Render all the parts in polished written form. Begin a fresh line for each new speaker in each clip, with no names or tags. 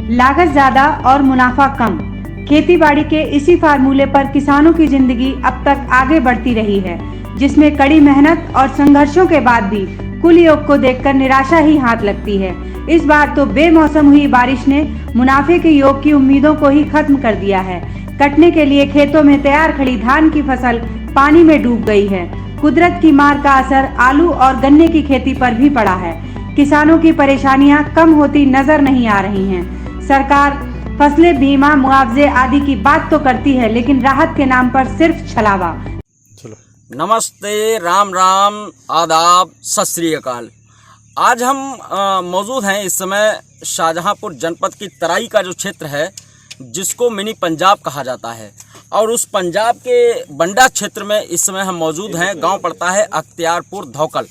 लागत ज्यादा और मुनाफा कम। खेती बाड़ी के इसी फार्मूले पर किसानों की जिंदगी अब तक आगे बढ़ती रही है, जिसमें कड़ी मेहनत और संघर्षों के बाद भी कुल योग को देखकर निराशा ही हाथ लगती है। इस बार तो बेमौसम हुई बारिश ने मुनाफे के योग की उम्मीदों को ही खत्म कर दिया है। कटने के लिए खेतों में तैयार खड़ी धान की फसल पानी में डूब गई है। कुदरत की मार का असर आलू और गन्ने की खेती पर भी पड़ा है। किसानों की परेशानियां कम होती नजर नहीं आ रही हैं। सरकार फसलें बीमा मुआवजे आदि की बात तो करती है, लेकिन राहत के नाम पर सिर्फ छलावा।
नमस्ते, राम राम, आदाब, सत श्री अकाल। आज हम मौजूद हैं इस समय शाहजहांपुर जनपद की तराई का जो क्षेत्र है, जिसको मिनी पंजाब कहा जाता है, और उस पंजाब के बंडा क्षेत्र में इस समय हम मौजूद हैं। गांव पड़ता है अख्तियारपुर धौकल।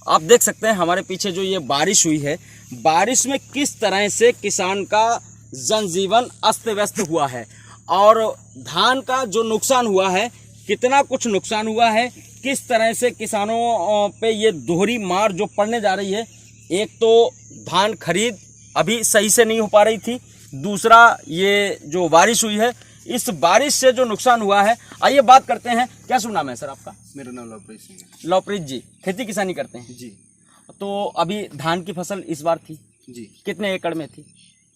आप देख सकते हैं हमारे पीछे जो ये बारिश हुई है, बारिश में किस तरह से किसान का जनजीवन अस्त व्यस्त हुआ है और धान का जो नुकसान हुआ है, कितना कुछ नुकसान हुआ है, किस तरह से किसानों पे ये दोहरी मार जो पड़ने जा रही है। एक तो धान खरीद अभी सही से नहीं हो पा रही थी, दूसरा ये जो बारिश हुई है, इस बारिश से जो नुकसान हुआ है। आइए बात करते हैं। क्या शुभ नाम है सर आपका?
मेरा नाम लवप्रीत सिंह है।
लवप्रीत जी, खेती किसानी करते हैं
जी।
तो अभी धान की फसल इस बार थी
जी।
कितने एकड़ में थी?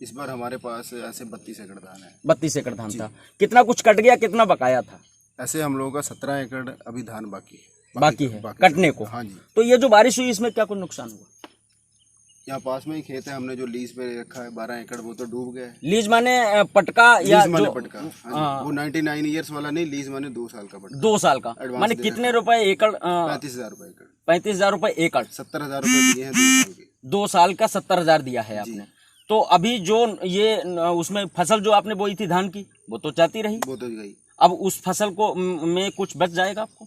इस बार हमारे पास ऐसे 32 एकड़ धान है।
32 एकड़ धान था। कितना कुछ कट गया, कितना बकाया था?
ऐसे हम लोगों का 17 एकड़ अभी धान बाकी
है कटने को।
हाँ जी।
तो ये जो बारिश हुई, इसमें क्या कुछ नुकसान हुआ?
यहाँ पास में ही खेत है, हमने जो लीज पे रखा है 12 एकड़, वो तो डूब गया है।
लीज माने पटका या
लीज माने
जो
पटका? हाँ, वो 99 ईयर्स वाला नहीं, लीज माने 2 साल का पटका।
2 साल का माने कितने रुपए एकड़?
35,000 रुपए एकड़।
35,000 रुपए एकड़।
70,000 रुपए दिए हैं 2 साल के।
2 साल का 70,000 दिया है आपने। तो अभी जो ये उसमें फसल जो आपने बोई थी धान की, वो तो जाती रही,
वो तो गई।
अब उस फसल को में कुछ बच जाएगा आपको?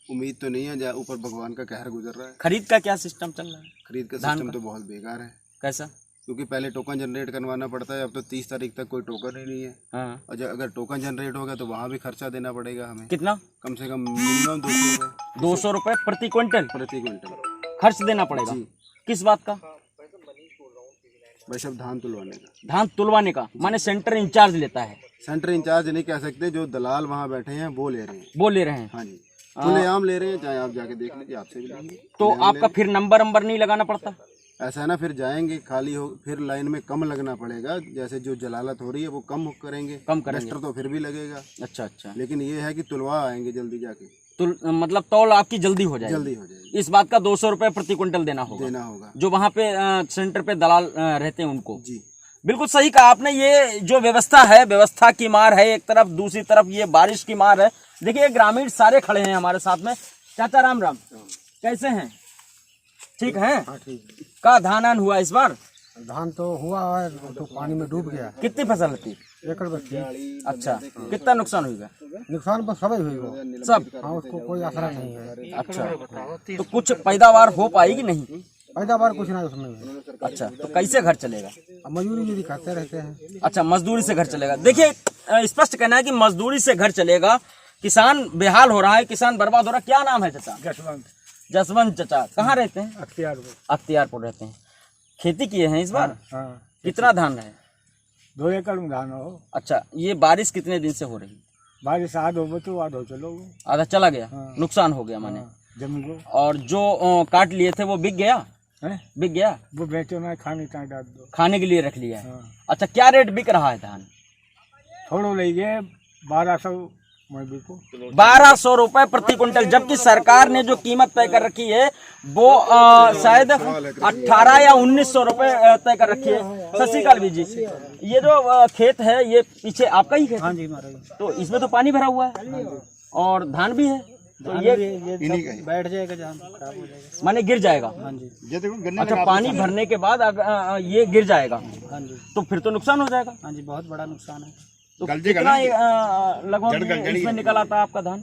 उम्मीद तो नहीं है, ऊपर भगवान का कहर गुजर रहा है।
खरीद का क्या सिस्टम चल रहा है?
खरीद का सिस्टम तो बहुत बेकार है।
कैसा?
क्योंकि पहले टोकन जनरेट करवाना पड़ता है, अब तो 30 तारीख तक कोई टोकन ही नहीं है।
हाँ।
और अगर टोकन जनरेट हो गया तो वहाँ भी खर्चा देना पड़ेगा हमें।
कितना?
कम से कम मिनिमम 200 रुपए।
200 रुपए प्रति क्विंटल?
प्रति क्विंटल
खर्च देना पड़ेगा। किस बात का?
बस अब धान तुलवाने का।
धान तुलवाने का माने सेंटर इंचार्ज लेता है?
सेंटर इंचार्ज नहीं कह सकते, जो दलाल वहाँ बैठे हैं वो ले रहे हैं।
वो ले रहे हैं?
हाँ जी, खुलेआम ले रहे हैं, चाहे आप जाके देख लीजिए, आपसे भी लेंगे।
तो आपका फिर नंबर नहीं लगाना पड़ता?
ऐसा है ना, फिर जाएंगे खाली हो, फिर लाइन में कम लगना पड़ेगा। जैसे जो जलालत हो रही है वो कम करेंगे, डस्टर तो फिर भी लगेगा।
अच्छा।
लेकिन ये है कि तुलवा आएंगे जल्दी जाके,
तो मतलब तौल आपकी जल्दी हो जाएगी?
जल्दी हो जाएगी।
इस बात का 200 रुपए प्रति क्विंटल देना होगा जो वहाँ पे सेंटर पे दलाल रहते हैं उनको।
जी
बिल्कुल सही कहा आपने। ये जो व्यवस्था है, व्यवस्था की मार है एक तरफ, दूसरी तरफ ये बारिश की मार है। देखिए ग्रामीण सारे खड़े हैं हमारे साथ में। चाचा राम राम, कैसे हैं? ठीक है।
हाँ, ठीक।
का धान हुआ इस बार?
धान तो हुआ है, तो पानी में डूब गया।
कितनी फसल थी?
एकड़ बची।
अच्छा, कितना नुकसान हुआ?
नुकसान बस सब हुई वो
सब।
हाँ, उसको कोई असर नहीं है।
अच्छा, तो कुछ पैदावार हो पाएगी नहीं?
पैदावार कुछ नहीं उसमें है।
अच्छा, तो कैसे घर चलेगा?
मजदूरी यदि करते रहते हैं।
अच्छा, मजदूरी से घर चलेगा। देखिए स्पष्ट कहना है कि मजदूरी से घर चलेगा। किसान बेहाल हो रहा है, किसान बर्बाद हो रहा है। क्या नाम है चाचा? जसवंत चाचा। कहाँ रहते हैं? अख्तियारपुर रहते हैं। खेती किए हैं इस बार?
हाँ।
कितना धान है?
2 एकड़ में धान हो।
अच्छा, ये बारिश कितने दिन से हो रही?
बारिश आधो चलो,
आधा चला गया।
हाँ।
नुकसान हो गया माने
जमीन को।
और जो काट लिए थे वो बिक गया? बिक गया।
वो बेचो ना, खाने का डाल दो,
खाने के लिए रख लिया है।
हाँ।
अच्छा, क्या रेट बिक रहा है धान?
थोड़ो ले गए 1200
1200 रुपए प्रति क्विंटल, जबकि सरकार ने जो कीमत तय कर रखी है वो शायद 18 या 1900 रुपए तय कर रखी है। सत श्री अकाल जी। ये जो खेत है ये पीछे आपका ही खेत?
हाँ जी, हमारा।
तो इसमें तो पानी भरा हुआ है और धान भी है, तो ये
बैठ जाएगा, जहाँ खराब हो जाएगा
माने गिर जाएगा।
हाँ जी।
अच्छा, पानी भरने के बाद ये गिर जाएगा?
हाँ जी।
तो फिर तो नुकसान हो जाएगा।
हाँ जी, बहुत बड़ा नुकसान है।
तो कितना लगभग इसमें निकल आता है आपका धान?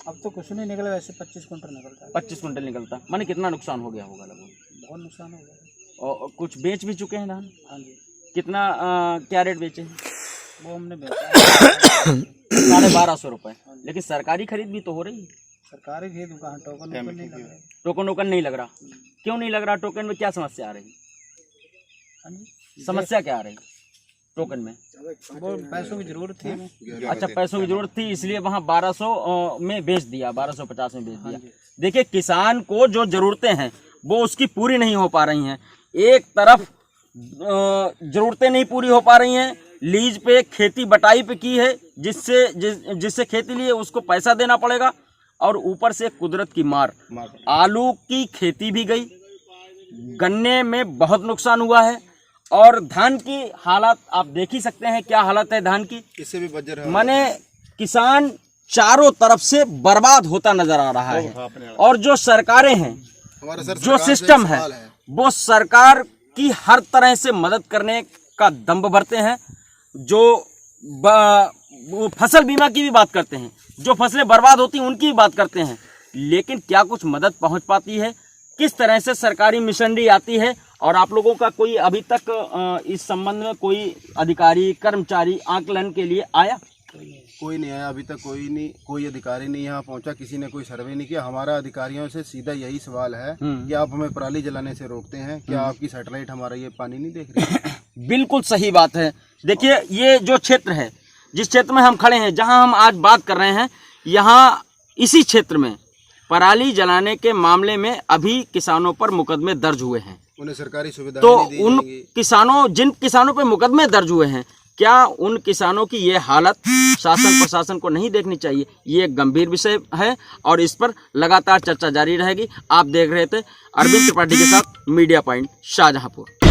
अब तो कुछ नहीं निकला, वैसे 25 कुंटल निकलता है।
25 कुंटल निकलता है। माने कितना नुकसान हो गया होगा लगभग?
बहुत नुकसान हो गया।
और कुछ बेच भी चुके हैं धान?
हाँ जी।
कितना क्या रेट बेचे हैं?
वो हमने बेचा
1250 रुपए। लेकिन सरकारी खरीद भी तो हो रही है।
सरकारी भी दुकान टोकन नहीं लग रहा।
टोकन नहीं लग रहा? क्यों नहीं लग रहा? टोकन में क्या समस्या आ रही? समस्या क्या आ रही? टोकन में?
वो पैसों की जरूरत थी हमें।
अच्छा, पैसों की जरूरत थी इसलिए वहाँ 1200 में बेच दिया, 1250 में बेच दिया। देखिए, किसान को जो जरूरतें हैं वो उसकी पूरी नहीं हो पा रही हैं। एक तरफ जरूरतें नहीं पूरी हो पा रही हैं, लीज पे खेती बटाई पे की है, जिससे खेती लिए उसको पैसा देना पड़ेगा, और ऊपर से कुदरत की मार। आलू की खेती भी गई, गन्ने में बहुत नुकसान हुआ है, और धान की हालत आप देख ही सकते हैं क्या हालत है धान की।
इससे भी बजर है।
माने किसान चारों तरफ से बर्बाद होता नजर आ रहा है। और जो सरकारें हैं, जो सिस्टम है, वो सरकार की हर तरह से मदद करने का दम्भ भरते हैं। जो वो फसल बीमा की भी बात करते हैं, जो फसलें बर्बाद होती हैं उनकी भी बात करते हैं, लेकिन क्या कुछ मदद पहुंच पाती है? किस तरह से सरकारी मिशनरी आती है? और आप लोगों का कोई अभी तक इस संबंध में कोई अधिकारी, कर्मचारी आकलन के लिए आया?
कोई नहीं आया अभी तक, कोई अधिकारी नहीं यहाँ पहुँचा, किसी ने कोई सर्वे नहीं किया। हमारा अधिकारियों से सीधा यही सवाल है कि आप हमें पराली जलाने से रोकते हैं, क्या आपकी सैटेलाइट हमारा ये पानी नहीं देख रही है?
बिल्कुल सही बात है। देखिए, ये जो क्षेत्र है, जिस क्षेत्र में हम खड़े हैं, जहां हम आज बात कर रहे हैं, यहाँ इसी क्षेत्र में पराली जलाने के मामले में अभी किसानों पर मुकदमे दर्ज हुए हैं।
उन्हें सरकारी सुविधा
तो
नहीं दी
उन
जाएंगी।
किसानों, जिन किसानों पर मुकदमे दर्ज हुए हैं, क्या उन किसानों की ये हालत शासन प्रशासन को नहीं देखनी चाहिए? ये एक गंभीर विषय है और इस पर लगातार चर्चा जारी रहेगी। आप देख रहे थे अरविंद त्रिपाठी के साथ मीडिया पॉइंट, शाहजहांपुर।